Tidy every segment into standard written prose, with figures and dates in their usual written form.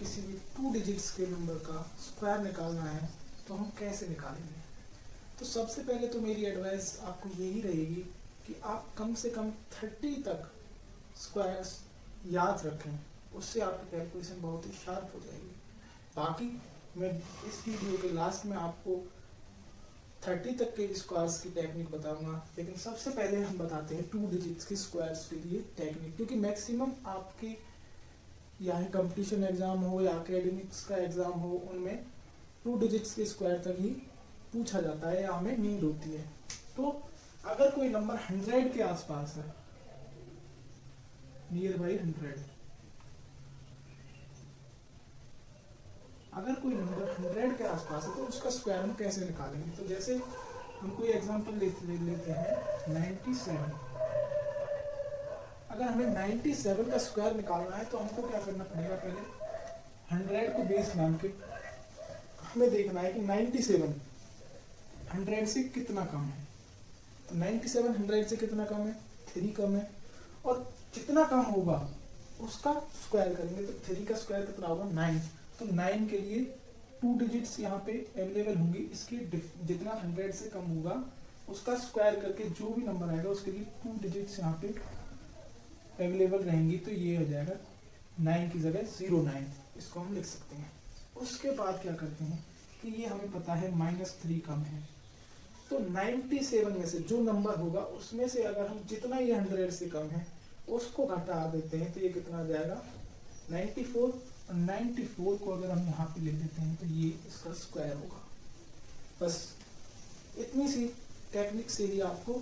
किसी भी 2 डिजिट्स के नंबर का स्क्वायर निकालना है तो हम कैसे निकालेंगे। तो सबसे पहले तो मेरी एडवाइस आपको यही रहेगी कि आप कम से कम 30 तक स्क्वायर्स याद रखें, उससे आपकी कैलकुलेशन बहुत ही शार्प हो जाएगी। बाकी मैं इस वीडियो के लास्ट में आपको 30 तक के स्क्वायर्स की टेक्निक बताऊंगा, लेकिन सबसे पहले हम बताते हैं 2 डिजिट्स के स्क्वायर्स के लिए टेक्निक, क्योंकि मैक्सिमम आपके या कंपटीशन एग्जाम हो या एकेडमिक्स का एग्जाम हो, उनमें 2 डिजिट्स के स्क्वायर तक ही पूछा जाता है या हमें नीड होती है। तो अगर कोई नंबर 100 के आसपास है, नियर बाई 100, अगर कोई नंबर 100 के आसपास है तो उसका स्क्वायर हम कैसे निकालेंगे। तो जैसे हम कोई एग्जांपल लेते हैं 97। अगर हमें 97 का स्क्वायर निकालना है तो हमको क्या करना पड़ेगा, पहले 100 को बेस मान के हमें देखना है कि 97 100 से कितना कम है। तो 97 100 से कितना कम है, 3 कम है, और जितना कम होगा उसका स्क्वायर करेंगे। तो 3 का स्क्वायर कितना होगा, 9। तो 9 के लिए 2 डिजिट्स यहाँ पे अवेलेबल होंगी, इसके जितना 100 से कम होगा उसका स्क्वायर करके जो भी नंबर आएगा उसके लिए 2 डिजिट्स यहाँ पे अवेलेबल रहेंगी। तो ये हो जाएगा 9 की जगह 09, इसको हम लिख सकते हैं। उसके बाद क्या करते हैं कि ये हमें पता है -3 कम है, तो 97 में से जो नंबर होगा उसमें से अगर हम जितना ये 100 से कम है उसको घटा देते हैं तो ये कितना आ जाएगा 94। 94 को अगर हम यहाँ पे लिख देते हैं तो ये इसका स्क्वायर होगा। बस इतनी सी टेक्निक से ही आपको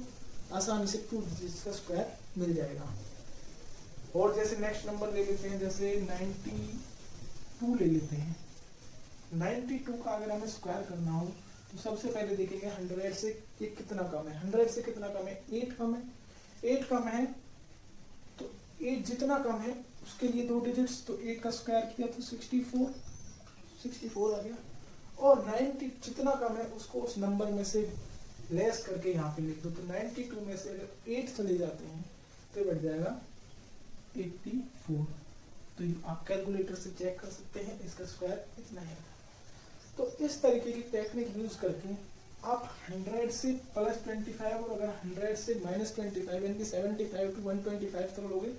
आसानी से 2 डिजिट्स का स्क्वायर मिल जाएगा। और जैसे नेक्स्ट नंबर ले लेते हैं, जैसे 92 ले लेते हैं। 92 का अगर हमें स्क्वायर करना हो तो सबसे पहले देखेंगे 100 से ये कितना कम है। 100 से कितना कम है, 8 कम है। 8 कम है तो 8 जितना कम है उसके लिए 2 डिजिट्स, तो 8 का स्क्वायर किया तो 64 आ गया। और 90 जितना कम है उसको उस नंबर में से लेस करके यहाँ पे लिख दो। तो 92 में से अगर 8 चले जाते हैं तो बढ़ जाएगा 84। तो आप कैलकुलेटर से चेक कर सकते हैं, इसका स्क्वायर इतना है। तो इस तरीके की टेक्निक यूज करके आप 100 से +25 और अगर 100 से -25 यानी कि 75 to 125 तक लोगे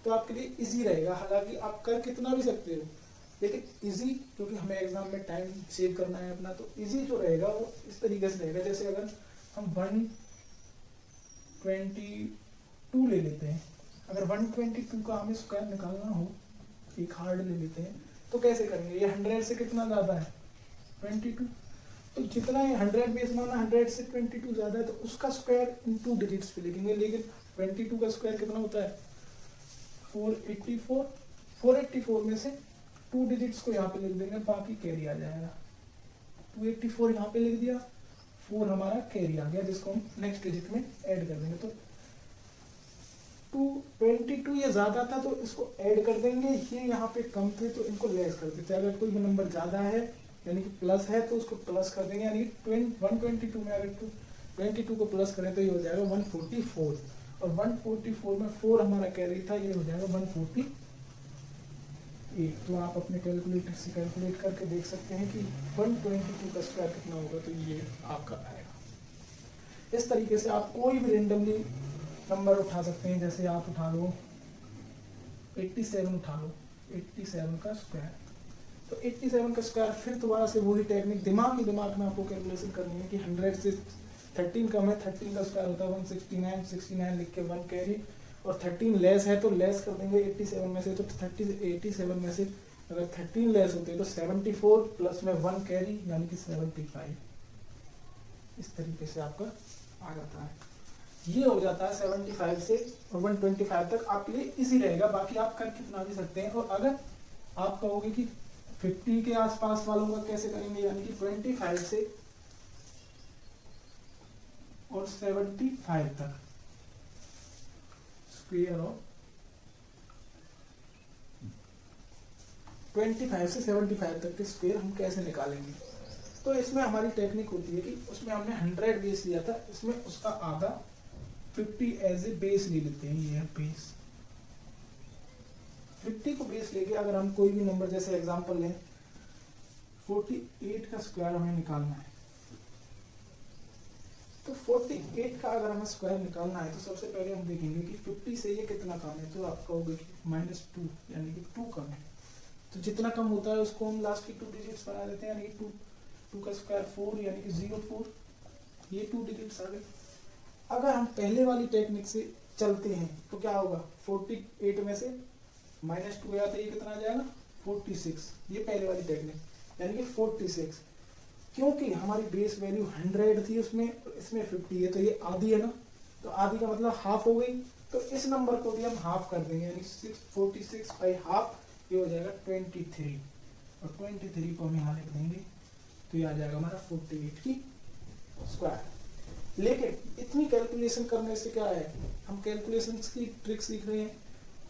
तो आपके लिए इजी रहेगा। हालांकि आप कर कितना भी सकते हो, लेकिन इजी, क्योंकि हमें एग्जाम में टाइम सेव करना है अपना, तो इजी जो रहेगा वो इस तरीके से रहेगा। जैसे अगर हम 122 ले लेते हैं, अगर 122 का हमें स्क्वायर निकालना हो, एक हार्ड ले लेते हैं, तो कैसे करेंगे। ये 100 से कितना ज्यादा है, 22, तो जितना ये 100 बेस माना 100 से 22 ज्यादा है तो उसका स्क्वायर इन 2 डिजिट्स पे लिखेंगे। लेकिन 22 का स्क्वायर कितना होता है, 484। 484 में से 2 डिजिट्स को यहाँ पे लिख देंगे, बाकी कैरी आ जाएगा। 284 यहाँ पे लिख दिया, 4 हमारा कैरी आ गया, जिसको हम नेक्स्ट डिजिट में ऐड कर देंगे। तो 222 ये ज्यादा था तो इसको ऐड कर देंगे, ये यहाँ पे कम थे तो इनको लेस कर देते हैं। अगर कोई नंबर ज्यादा है यानी कि प्लस है तो उसको प्लस कर देंगे, यानी 122 में अगर 22 को प्लस करें तो ये हो जाएगा 144, और 144 में 4 हमारा कैरी था, ये हो जाएगा 148। तो आप अपने कैलकुलेटर से कैलकुलेट करके देख सकते हैं कि 122 का स्क्वायर कितना होगा, तो ये आपका आएगा। इस तरीके से आप कोई भी रेंडमली नंबर उठा सकते हैं। जैसे आप उठा लो 87, उठा लो 87 का स्क्वायर, तो 87 का स्क्वायर फिर दोबारा से वही टेक्निक दिमाग में आपको कैलकुलेशन करनी है कि 100 से 13 कम है, 13 का स्क्वायर होता है 169, 69 लिख के 1 कैरी, और 13 लेस है तो लेस कर देंगे 87 में से। तो 87 में से अगर 13 लेस होते हैं तो 74 प्लस में 1 कैरी यानी कि 75। इस तरीके से आपका आ जाता है। ये हो जाता है 75 से और 125 तक आपके लिए इजी रहेगा। बाकी आप कर कितना भी सकते हैं। और अगर आप कहोगे कि 50 के आसपास वालों का कैसे करेंगे, यानी कि 25 से और 75 तक स्क्वायर ऑफ 25 से 75 तक के स्क्वायर हम कैसे निकालेंगे। तो इसमें हमारी टेक्निक होती है कि उसमें हमने 100 बेस लिया था, इसमें उसका आधा 50 एज ए बेस ले लेते हैं। ये है बेस 50 को बेस लेके अगर हम कोई भी नंबर, जैसे एग्जांपल लें 48 का स्क्वायर हमें निकालना है, तो 48 का अगर हमें स्क्वायर निकालना है तो सबसे पहले हम देखेंगे कि 50 से ये कितना कम है, तो आप कहोगे कि -2 यानी कि 2 कम है, तो जितना कम होता है उसको हम लास्ट की 2 डिजिट्स बना देते हैं, यानी कि 2 का स्क्वायर 4 यानी कि 04, ये 2 डिजिट्स आ गए। अगर हम पहले वाली टेक्निक से चलते हैं तो क्या होगा, 48 में से -2 गया तो ये कितना आ जाएगा 46, ये पहले वाली टेक्निक यानी कि 46, क्योंकि हमारी बेस वैल्यू 100 थी उसमें, इसमें 50 है तो ये आधी है ना, तो आधी का मतलब हाफ हो गई, तो इस नंबर को भी हम हाफ कर देंगे, यानी 46 बाई हाफ, ये हो जाएगा 23, और 23 को हम यहाँ लिख देंगे तो ये आ जाएगा हमारा 48 की स्क्वायर। लेकिन इतनी कैलकुलेशन करने से क्या है, हम कैलकुलेशन की ट्रिक सीख रहे हैं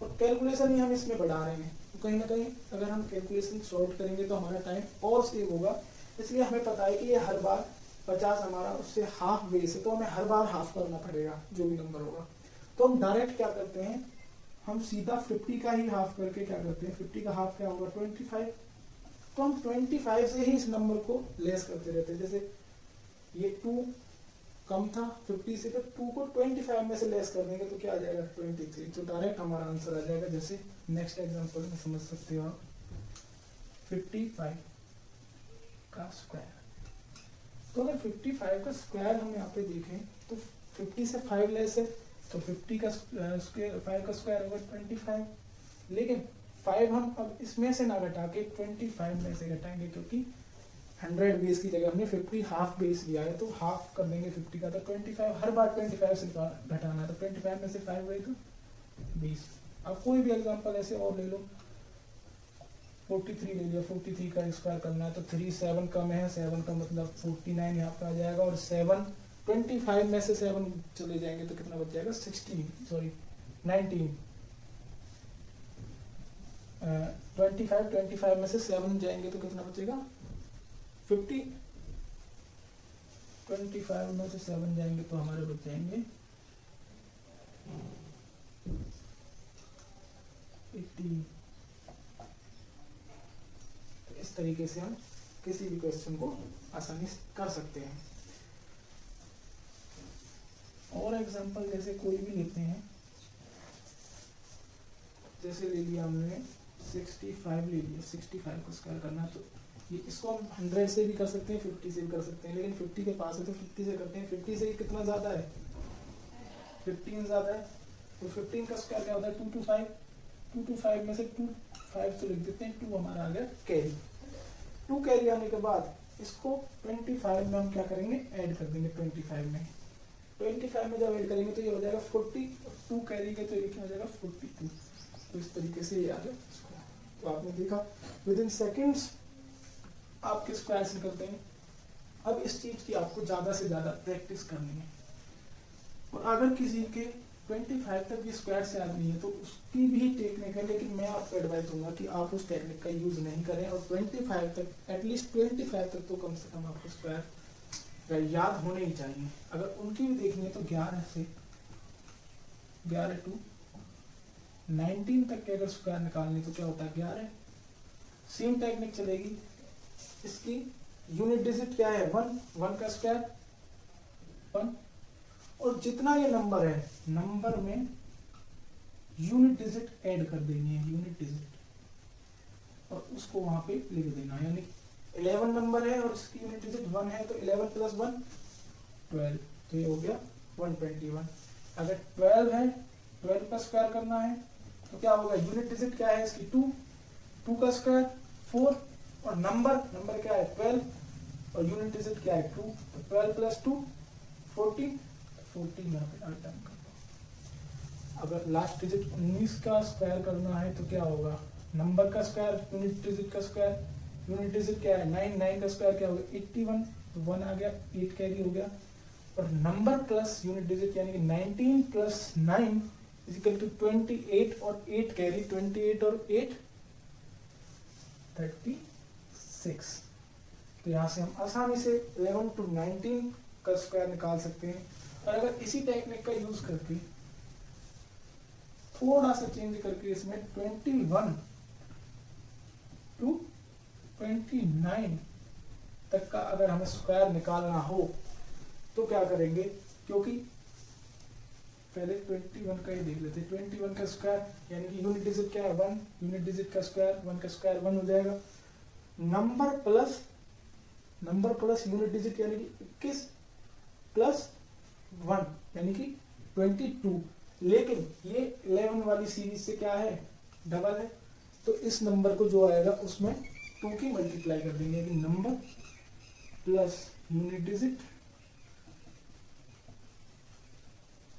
और कैलकुलेशन ही हम इसमें बढ़ा रहे हैं, तो कहीं ना कहीं अगर हम कैलकुलेशन सॉल्व करेंगे तो हमारा टाइम और सेव होगा। इसलिए हमें पता है कि ये हर बार 50 हमारा उससे हाफ बेस है, तो हमें हर बार हाफ करना पड़ेगा जो भी नंबर होगा। तो हम डायरेक्ट क्या करते हैं, हम सीधा 50 का ही हाफ करके क्या करते हैं, 50 का हाफ क्या होगा 25, तो हम 25 से ही इस नंबर को लेस करते रहते हैं। जैसे ये 2 कम था 50 से, तो 2 को 25 में से लेस कर देंगे तो क्या आ जाएगा 23, तो डायरेक्ट हमारा आंसर आ जाएगा। जैसे नेक्स्ट एग्जांपल में समझ सकते हो आप, 55 का स्क्वायर, तो अगर 55 का स्क्वायर हम यहाँ पे देखें तो 50 से 5 लेस है, तो 50 का स्क्वायर 5 का स्क्वायर होगा 25, लेकिन 5 हम अब इसमें से ना घटा के 25 में से घटाएंगे, क्योंकि 100 बेस की जगह हमने 50 हाफ बेस लिया है, तो हाफ कर देंगे 50 का, तो 25 हर बार 25 से घटाना है, तो 25 में से 5 गई तो 20। अब कोई भी एग्जांपल ऐसे और ले लो, 43 ले लिया, 43 का स्क्वायर करना है तो 3 7 कम है, 7 का मतलब 49 यहाँ पे आ जाएगा, और 7 25 में से 7 चले जाएंगे तो कितना बच जाएगा 19। 25 में से 7 जाएंगे तो कितना बचेगा 50, 25 में से 7 जाएंगे तो हमारे बच जाएंगे 80। इस तरीके से हम किसी भी क्वेश्चन को आसानी से कर सकते हैं। और एग्जांपल जैसे कोई भी लेते हैं, जैसे ले लिया हमने 65 ले लिया, 65 को स्क्वायर करना है, तो ये इसको हम 100 से भी कर सकते हैं, 50 से भी कर सकते हैं, लेकिन 50 के पास है तो 50 से करते हैं। 50 से कितना ज्यादा है 15 ज्यादा है, तो 15 का स्क्वायर क्या होता है 2 to 5 में से 2 5 तो लिख देते हैं, 2 हमारा आ गया कैरी। 2 कैरी आने के बाद इसको 25 में हम क्या करेंगे ऐड कर देंगे, 25 में जब ऐड करेंगे तो ये हो जाएगा 40, 2 कैरी के तो ये क्या हो जाएगा 42। तो इस तरीके से ये आ गया। तो आपने देखा विद इन सेकेंड्स आपके स्क्वायर्स निकलते हैं। अब इस चीज की आपको ज्यादा से ज्यादा प्रैक्टिस करनी है, और अगर किसी के 25 तक भी स्क्वायर से याद नहीं है तो उसकी भी टेक्निक है, लेकिन मैं आपको एडवाइस दूंगा कि आप उस टेक्निक का यूज नहीं करें, और 25 तक एटलीस्ट 25 तक तो कम से कम आपको स्क्वायर याद होने ही चाहिए। अगर उनकी भी देखनी है तो 11 से 11 to 19 तक के अगर स्क्वायर निकालने तो क्या होता है 11। सेम टेक्निक चलेगी, इसकी यूनिट डिजिट क्या है 1 का स्क्वायर 1, और जितना ये नंबर है नंबर में यूनिट डिजिट ऐड कर देनी है, यूनिट डिजिट, और उसको वहां पे लिख देना है। यानी 11 नंबर है और इसकी यूनिट डिजिट 1 है, तो 11 + 1 12, तो ये हो गया 121। अगर 12 है 12 का स्क्वायर करना है तो क्या होगा, यूनिट डिजिट क्या है इसकी 2 का स्क्वायर 4, और नंबर क्या है 12, और यूनिट डिजिट क्या है 2, तो 12 + 2 14 यहाँ पे टर्न कर दो। अगर लास्ट डिजिट 19 का स्क्वायर करना है तो क्या होगा, नंबर का स्क्वायर यूनिट डिजिट का स्क्वायर, यूनिट डिजिट क्या है 9 का स्क्वायर क्या होगा 81, तो 1 आ गया 8 कैरी हो गया, और नंबर प्लस यूनिट डिजिट यानी कि 19 + 9 = 28, और 8 कैरी 28 और 8 36। तो यहाँ से हम आसानी से 11 to 19 का स्क्वायर निकाल सकते हैं। और अगर इसी टेक्निक का यूज करके थोड़ा सा चेंज करके इसमें 21 to 29 तक का अगर हमें स्क्वायर निकालना हो तो क्या करेंगे, क्योंकि पहले 21 का ही देख लेते हैं। 21 का स्क्वायर यानी कि यूनिट डिजिट क्या है 1, यूनिट डिजिट का स्क्वायर 1 का स्क्वायर 1 हो जाएगा। नंबर प्लस यूनिट डिजिट यानी कि 21 प्लस 1 यानी कि 22, लेकिन ये 11 वाली सीरीज से क्या है डबल है, तो इस नंबर को जो आएगा उसमें 2 की मल्टीप्लाई कर देंगे, यानी number plus unit digit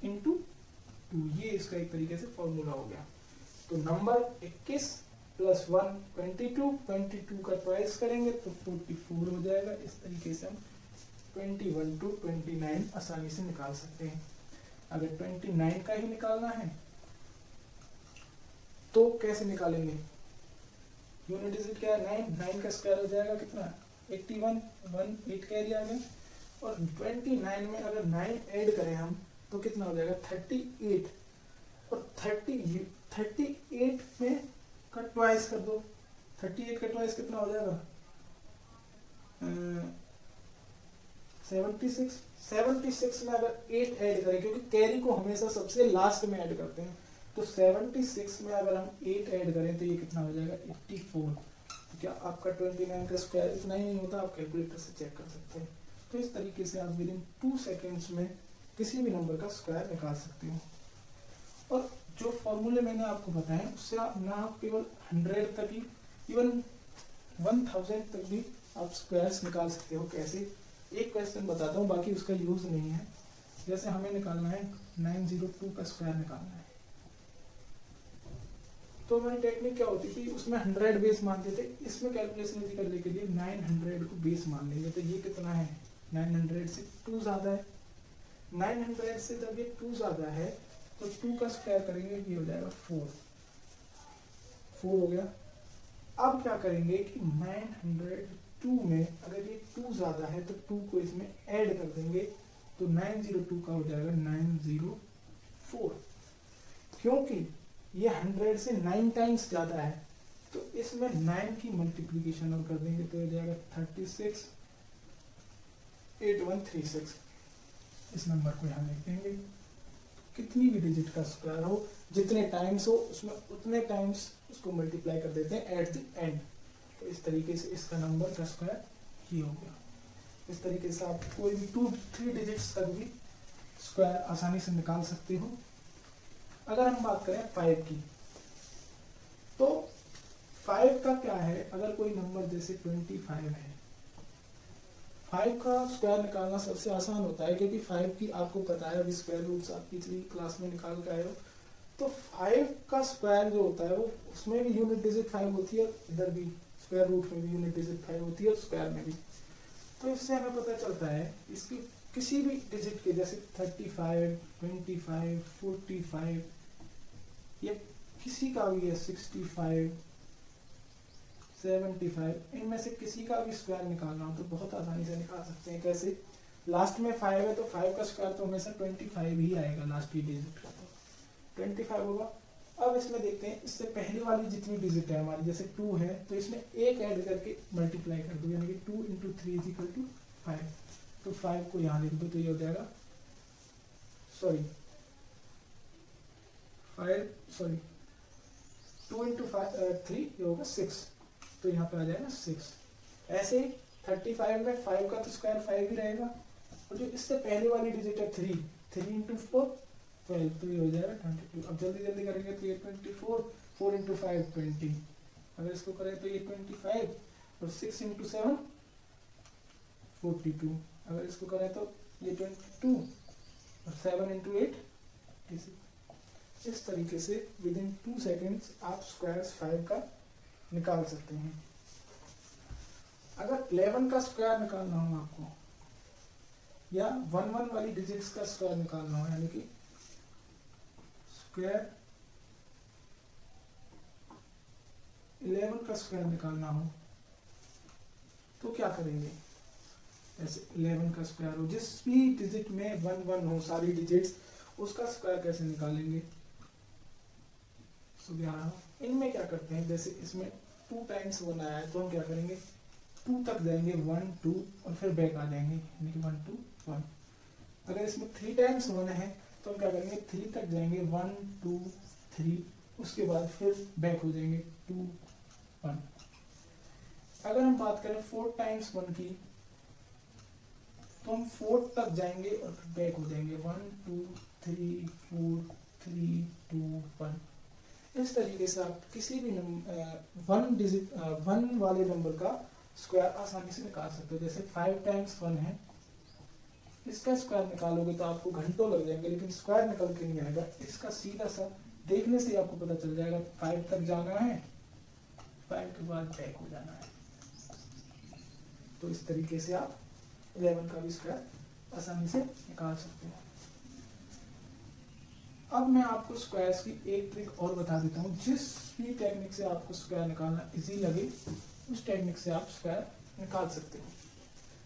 into 2, ये इसका एक तरीके से फॉर्मूला हो गया। तो नंबर 21 प्लस 1 22 का ट्वाइस करेंगे तो 44 हो जाएगा। इस तरीके से हम 21 to 29 आसानी से निकाल सकते हैं। अगर 29 का ही निकालना है तो कैसे निकालेंगे, यूनिट डिजिट क्या है 9 का स्क्वायर हो जाएगा कितना 81, 8 कैरी आ गया, और 29 में अगर 9 ऐड करें हम तो कितना हो जाएगा 38, और 38 में का ट्वाइस कर दो, 38 का ट्वाइस कितना हो जाएगा 76 में अगर 8 ऐड करें, क्योंकि कैरी को हमेशा सबसे लास्ट में ऐड करते हैं, तो 76 में अगर हम 8 ऐड करें तो ये कितना हो जाएगा 84। तो क्या आपका 29 का स्क्वायर इतना ही नहीं होता, आप कैलकुलेटर से चेक कर सकते हैं। तो इस तरीके से आप विद इन 2 सेकेंड्स में किसी भी नंबर का स्क्वायर निकाल सकते हो। और जो फॉर्मूले मैंने आपको बताए उससे आप ना केवल 100 तक ही, इवन 1000 तक भी आप स्क्वायर्स निकाल सकते हो। कैसे, एक क्वेश्चन बताता हूँ, बाकी उसका यूज नहीं है। जैसे हमें निकालना है 902 का स्क्वायर निकालना है, तो हमारी टेक्निक क्या होती थी, उसमें 100 बेस मानते थे। इसमें कैलकुलेशन इजी करने के लिए 900 को बेस मान लेंगे। तो ये कितना है 900 से 2 ज्यादा है, 900 से जब ये 2 ज्यादा है तो 2 का स्क्वायर करेंगे, ये हो जाएगा 4 हो गया। अब क्या करेंगे कि 902 में अगर ये 2 ज्यादा है तो 2 को इसमें ऐड कर देंगे, तो 902 का हो जाएगा 904। क्योंकि ये 100 से 9 टाइम्स ज्यादा है तो इसमें 9 की मल्टीप्लीकेशन और कर देंगे तो हो जाएगा 36 8136। इस नंबर को यहाँ लिख देंगे। कितनी भी डिजिट का स्क्वायर हो, जितने टाइम्स हो उसमें उतने टाइम्स उसको मल्टीप्लाई कर देते हैं एट द एंड। तो इस तरीके से इसका नंबर का स्क्वायर ही हो गया। इस तरीके से आप कोई भी 2-3 डिजिट्स तक भी स्क्वायर आसानी से निकाल सकते हो। अगर हम बात करें 5 की, तो 5 का क्या है, अगर कोई नंबर जैसे 25 है, 5 का स्क्वायर निकालना सबसे आसान होता है, क्योंकि 5 की आपको पता है, अभी स्क्वायर रूट्स आप पिछली क्लास में निकाल के आए हो। तो 5 का स्क्वायर जो होता है वो, उसमें भी यूनिट डिजिट 5 होती है, इधर भी स्क्वायर रूट में भी यूनिट डिजिट 5 होती है और स्क्वायर में भी। तो इससे हमें पता चलता है इसकी किसी भी डिजिट के, जैसे 35, 25, 45 या किसी का भी है 65, 75, इनमें से किसी का भी स्क्वायर निकालना हो तो बहुत आसानी से निकाल सकते हैं। कैसे, लास्ट में 5 है तो 5 का स्क्वायर तो हमेशा 25 ही आएगा, लास्ट की डिजिट का तो 25 होगा। अब इसमें देखते हैं, इससे पहले वाली जितनी डिजिट है हमारी, जैसे 2 है तो इसमें एक ऐड करके मल्टीप्लाई कर दो, यानी कि 2 × 3 = 5। तो 5 को यहाँ लिख दो तो ये हो जाएगा 2 × 3 ये होगा 6, तो यहाँ पे आ जाएगा 6। ऐसे ही 35 में 5 का तो स्क्वायर 5 ही रहेगा, और जो इससे पहले वाली डिजिट है 3 × 4 12, तो ये हो जाएगा 22। अब जल्दी जल्दी करेंगे तो ये 24, 4 × 5 20, अगर इसको करें तो ये 25, और 6 × 7 42, अगर इसको करें तो ये 22, और 7 × 8 26। इस तरीके से विद इन 2 सेकेंड्स आप स्क्वायर 5 का निकाल सकते हैं। अगर 11 का स्क्वायर निकालना हो आपको, या 1 वाली डिजिट्स का स्क्वायर निकालना हो, यानी कि स्क्वायर 11 का स्क्वायर निकालना हो तो क्या करेंगे, जैसे 11 का स्क्वायर हो, जिस भी डिजिट में 1 1 हो, सारी डिजिट्स, उसका स्क्वायर कैसे निकालेंगे। 111। इनमें क्या करते हैं, जैसे इसमें 2 टाइम्स 1 आया है तो हम क्या करेंगे 2 तक जाएंगे 1 2 और फिर बैक आ जाएंगे यानी कि 1 2 1। अगर इसमें 3 टाइम्स 1 है तो हम क्या करेंगे 3 तक जाएंगे 1 2 3, उसके बाद फिर बैक हो जाएंगे 2 1। अगर हम बात करें 4 टाइम्स 1 की तो हम 4 तक जाएंगे और फिर बैक हो जाएंगे 1 2 3 4 3 2 1। इस तरीके से आप किसी भी वन वाले नंबर का स्क्वायर आसानी से निकाल सकते हो। जैसे 5 टाइम्स 1 है, इसका स्क्वायर निकालोगे तो आपको घंटों लग जाएंगे, लेकिन स्क्वायर निकल के नहीं आएगा। इसका सीधा सा देखने से आपको पता चल जाएगा 5 तक जाना है, 5 के बाद बैक हो जाना है। तो इस तरीके से आप 11 का भी स्क्वायर आसानी से निकाल सकते हो। अब मैं आपको स्क्वायर्स की एक ट्रिक और बता देता हूँ। जिस भी टेक्निक से आपको स्क्वायर निकालना इजी लगे उस टेक्निक से आप स्क्वायर निकाल सकते हो।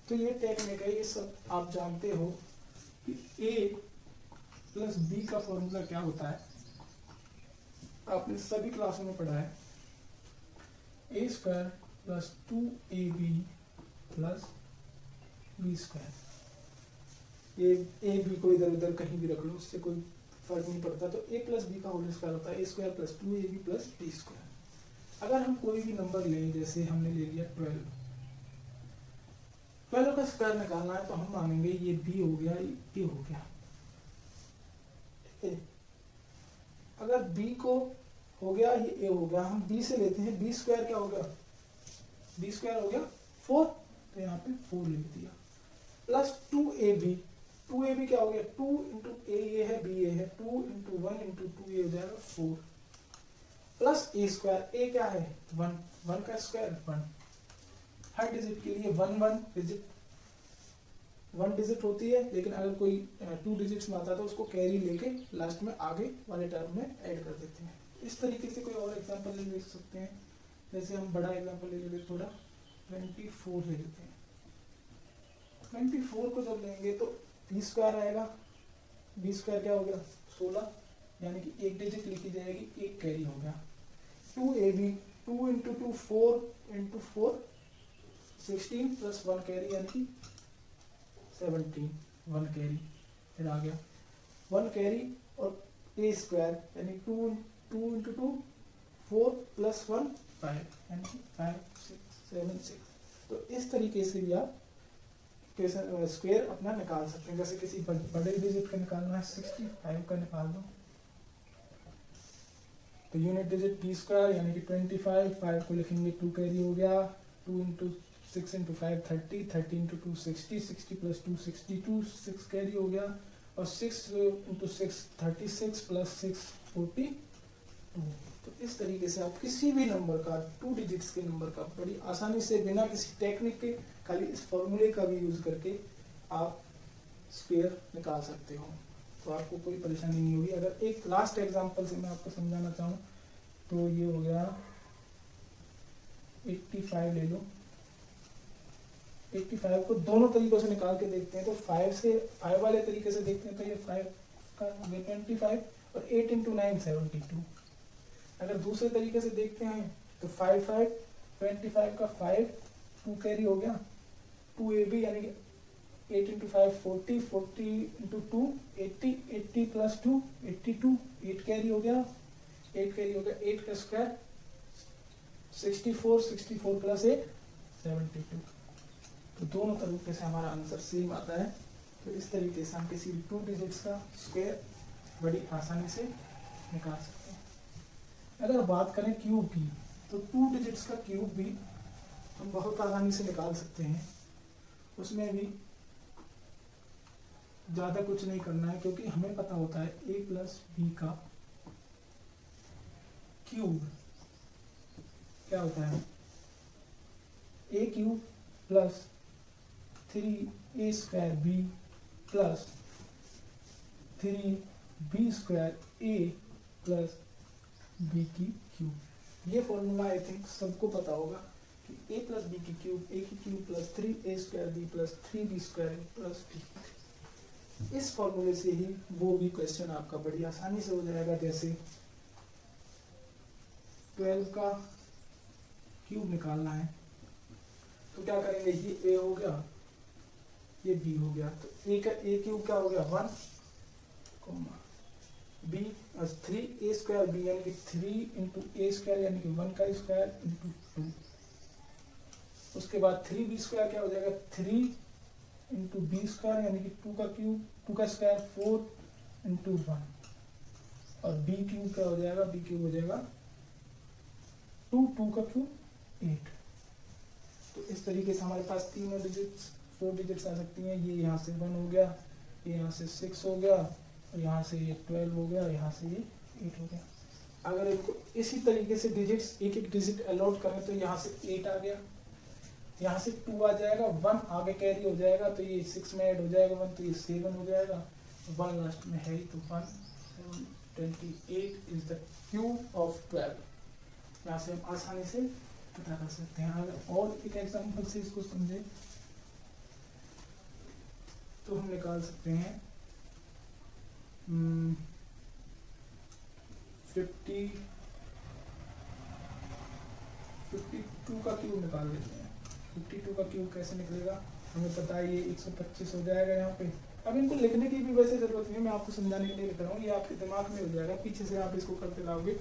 तो ये टेक्निक है, ये सब आप जानते हो कि a प्लस बी का फॉर्मूला क्या होता है, आपने सभी क्लासों में पढ़ा है। a square plus 2ab plus B square. ये a b को इधर उधर कहीं भी रख लो, उससे कोई फर्क नहीं पड़ता। तो a प्लस बी का होल स्क्वायर होता है a square plus 2ab plus B square. अगर हम कोई भी नंबर लें, जैसे हमने ले लिया 12 का स्क्वायर निकालना है तो हम मानेंगे ये b हो गया, ये a हो गया। अगर b को हो गया, ये a हो गया, हम b से लेते हैं, b स्क्वायर क्या हो गया, b स्क्वायर हो गया 4, तो यहाँ पे 4 लिख दिया, प्लस 2ab। 2ab क्या हो गया, 2 इंटू a ये है, b ये है, 2 इंटू 1 इंटू 2 ये हो जाएगा 4, प्लस a स्क्वायर, a क्या है 1, 1 का स्क्वायर 1। हर डिजिट के लिए 1 डिजिट होती है, लेकिन अगर कोई 2 डिजिट्स में आता है तो उसको कैरी लेके लास्ट में आगे वाले टर्म में ऐड कर देते हैं। इस तरीके से कोई और एग्जांपल ले सकते हैं। जैसे हम बड़ा एग्जांपल ले लेते थोड़ा, 24 ले लेते हैं। 24 को जब लेंगे तो b स्क्वायर आएगा, b स्क्वायर क्या हो गया 16, यानी कि एक डिजिट लिखी जाएगी, एक कैरी हो गया। 2ab, 2 into 2 4 into 4 16 plus 1 carry यानी कि 17, 1 कैरी फिर आ गया 1 कैरी, और a स्क्वायर यानी 2 इंटू 2 4 प्लस 1 5 यानी कि 5 6 7 6। तो इस तरीके से भी आप स्क्वायर अपना निकाल सकते हैं। जैसे किसी बड़े डिजिट का निकालना है, 65 का निकाल दो तो यूनिट डिजिट b स्क्वायर यानी कि 25, 5 को लिखेंगे 2 कैरी हो गया, 2 into 6 into 5 30, 30 into 2 60, 60 plus 2 62, 6 carry हो गया, और 6 इंटू 6 36 प्लस 6 42। तो इस तरीके से आप किसी भी नंबर का 2 डिजिट्स के नंबर का बड़ी आसानी से बिना किसी टेक्निक के, खाली इस फॉर्मूले का भी यूज करके आप स्क्वायर निकाल सकते हो। तो आपको कोई परेशानी नहीं होगी। अगर एक लास्ट एग्जांपल से मैं आपको समझाना चाहूँ तो ये हो गया 85 ले लो। 85 को दोनों तरीकों से निकाल के देखते हैं। तो 5 वाले तरीके से देखते हैं तो ये 5 का हो गया 25, और 8 इंटू 9 72। अगर दूसरे तरीके से देखते हैं तो 5 5 25 का 5 2 कैरी हो गया, 2ab यानी कि 8 इंटू 5 40, 40 इंटू 2 80, 80 प्लस 2 82, 8 कैरी हो गया, 8 कैरी हो गया, 8 का स्क्वायर 64, 64 प्लस 8 72। तो दोनों तरीके से हमारा आंसर सेम आता है। तो इस तरीके से हम किसी भी 2 डिजिट्स का स्क्वायर बड़ी आसानी से निकाल सकते हैं। अगर बात करें क्यूब की, तो 2 डिजिट्स का क्यूब भी हम बहुत आसानी से निकाल सकते हैं। उसमें भी ज़्यादा कुछ नहीं करना है, क्योंकि हमें पता होता है a प्लस बी का क्यूब क्या होता है, a cube plus 3a square b plus 3b square a plus b की क्यूब। ये फॉर्मूला आई थिंक सबको पता होगा कि a प्लस बी की क्यूब, a की cube plus 3a square b plus 3b square plus b। इस फॉर्मूले से ही वो भी क्वेश्चन आपका बड़ी आसानी से हो जाएगा। जैसे 12 का क्यूब निकालना है तो क्या करेंगे, ये ए हो गया, ये बी हो गया, तो ए का ए क्यूब क्या हो गया 1, बी 3 ए स्क्वायर बी यानी कि 3 इंटू ए स्क्वायर यानी कि 1 का स्क्वायर इंटू 2। उसके बाद 3b स्क्वायर क्या हो जाएगा 3 इंटू बी स्क्वायर यानी कि 2 का क्यूब, 2 का स्क्वायर 4 इंटू 1, और बी क्यूब क्या हो जाएगा, बी क्यूब हो जाएगा 2 का क्यूब 8। तो इस तरीके से हमारे पास तीनों डिजिट्स 4 डिजिट्स आ सकती हैं। ये यहाँ से 1 हो गया, ये यहाँ से 6 हो गया, और यहाँ से ये 12 हो गया, यहाँ से ये 8 हो गया। अगर इनको इसी तरीके से डिजिट्स एक एक डिजिट अलॉट करें तो यहाँ से 8 आ गया, यहाँ से 2 आ जाएगा, 1 आगे कैरी हो जाएगा तो ये 6 में ऐड हो जाएगा 1 तो ये 7 हो जाएगा, 1 लास्ट में है तो 1 28 इज द क्यूब ऑफ 12। यहाँ से हम आसानी से पता कर सकते हैं। अगर और एक एग्जांपल से इसको समझे तो हम निकाल सकते हैं 52 का क्यूब निकाल लेते हैं। 52 का क्यूब कैसे निकलेगा, हमें पता है ये 125 हो जाएगा यहाँ पे। अब इनको लिखने की भी वैसे जरूरत नहीं है, मैं आपको समझाने के लिए लिख रहा हूँ, ये आपके दिमाग में हो जाएगा, पीछे से आप इसको करते लाओगे।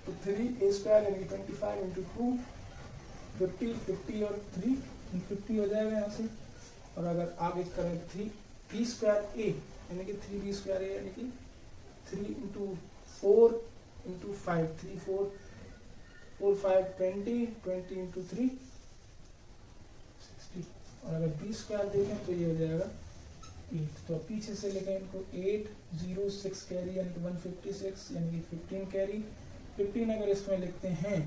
तो 3a स्क्वायर यानी 25 इंटू 2 50 और 3 50 हो जाएगा यहाँ से। और अगर आगे करें 3b स्क्वायर a यानी कि 3b स्क्वायर a यानी कि 3 इंटू 4 इंटू 5 3 4 4 5 20 इंटू 3 60। और अगर b स्क्वायर देखें तो ये हो जाएगा 8। तो पीछे से लिखें इनको 8 0 6 कैरी यानी कि 156 यानी कि 15 कैरी 15 अगर इसमें लिखते हैं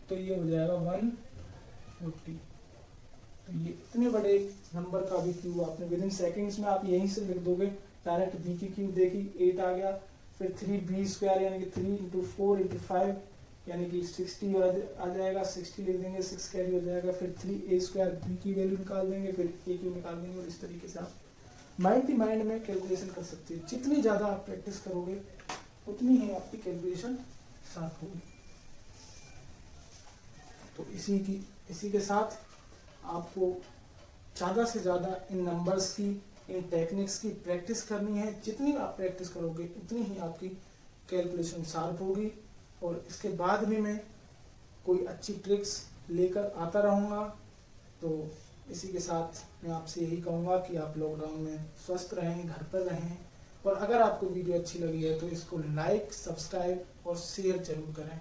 तो ये हो जाएगा 140। तो ये इतने बड़े नंबर का भी क्यूब आपने विद इन सेकेंड्स में आप यहीं से लिख दोगे। डायरेक्ट बी की क्यूब देखी 8 आ गया, फिर 3b स्क्वायर यानी कि 3 इंटू 4 इंटू 5 यानी कि 60 आ जाएगा, 60 लिख देंगे, 6 कैरी हो जाएगा, फिर 3a स्क्वायर बी की वैल्यू निकाल देंगे, फिर a क्यूब निकाल देंगे। और इस तरीके से आप माइंड में कैलकुलेशन कर सकते हैं। जितनी ज़्यादा आप प्रैक्टिस करोगे उतनी ही आपकी कैलकुलेशन साफ होगी। तो इसी के साथ आपको ज़्यादा से ज़्यादा इन नंबर्स की, इन टेक्निक्स की प्रैक्टिस करनी है। जितनी आप प्रैक्टिस करोगे उतनी ही आपकी कैलकुलेशन शार्प होगी। और इसके बाद भी मैं कोई अच्छी ट्रिक्स लेकर आता रहूँगा। तो इसी के साथ मैं आपसे यही कहूँगा कि आप लॉकडाउन में स्वस्थ रहें, घर पर रहें। और अगर आपको वीडियो अच्छी लगी है तो इसको लाइक, सब्सक्राइब और शेयर जरूर करें।